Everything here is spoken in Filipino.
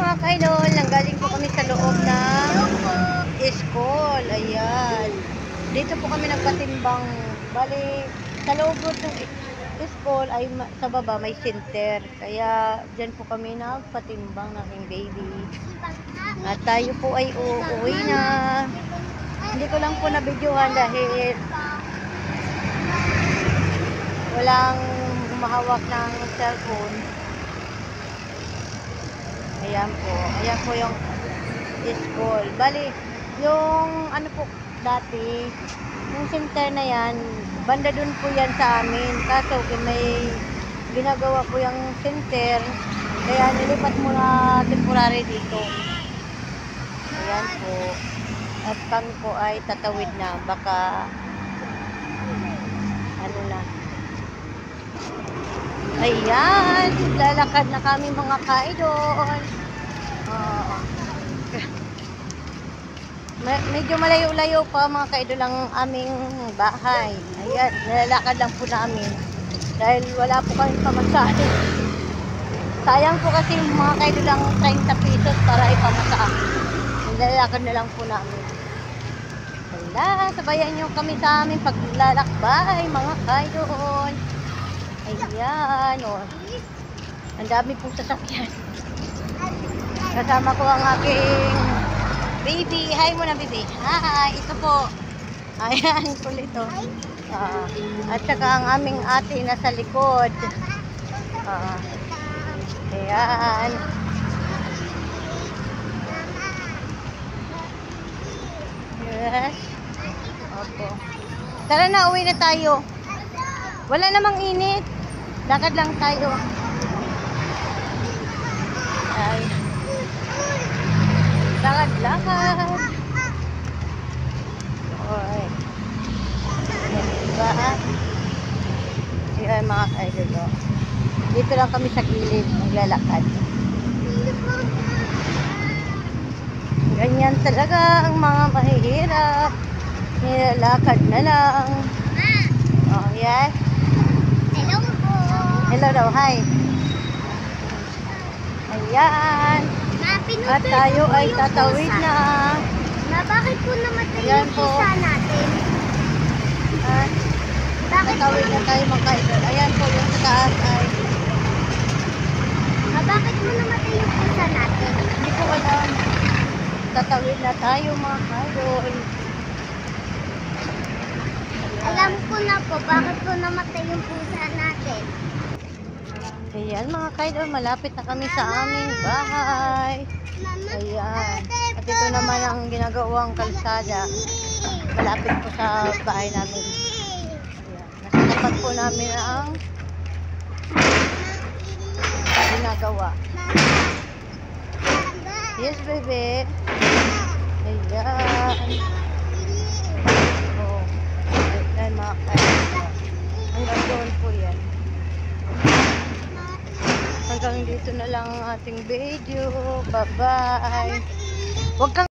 mga kaidol, nanggaling po kami sa loob ng school. Ayan. Dito po kami nagpatimbang. Bali, sa loob po ng school ay sa baba may center. Kaya dyan po kami nagpatimbang ng aking baby. At tayo po ay uuwi na. Hindi ko lang po nabidyohan dahil walang humahawak ng cellphone. Ayan po yung school. Bali, yung ano po dati, yung center na yan, banda dun po yan sa amin. Kaso may ginagawa po yung center, kaya nilipat muna temporary dito. Ayan po. At kami po ay tatawid na. Baka ano na. Ayan, lalakad na kami mga kaidol. Medyo malayo-layo pa mga kaidol ang aming bahay. Ayan, lalakad lang po namin. Dahil wala po kami pamasahe. Sayang po kasi mga kaidol ang 30 pesos para ipamasahe. Lalakad na lang po namin. Hala, sabayan nyo kami sa aming paglalakbay mga kaidol. Ayan, oh. Ang dami pong sasakyan. Kasama ko ang aking baby. Hi muna, baby. Hi, ito po. Ayan, kulito. At saka ang aming ate nasa likod. Ayan. Yes. Opo. Tara na, uwi na tayo. Wala namang init. Lakad lang tayo. Ay. Lakad. Oy. Diba? Ayan mga kaidol. Dito lang kami sa gilid. Maglalakad. Ganyan talaga ang mga mahihirap. Nilalakad na lang. Oh, yes. Hello po. Hello daw, hi. Ayan. At tayo ay tatawid na. Bakit po namatay Ayan yung po. pusa natin? At tatawid na tayo mga kaidol. Ayan po yung sa taas ay. Bakit po namatay yung pusa natin? Hindi ko alam. Tatawid na tayo mga kaidol. Alam ko na po, bakit po namatay yung pusa natin? Ayan mga kaidol, malapit na kami sa aming bahay. Ayan. At ito naman ang ginagawang kalsada. Malapit po sa bahay namin. Ayan. Nasa tapat po namin ang ginagawa. Yes, baby. Ayan. Oh. Ayan mga kaidol. Hanggang doon po yan. Hanggang dito na lang ang ating video. Bye-bye. Huwag kang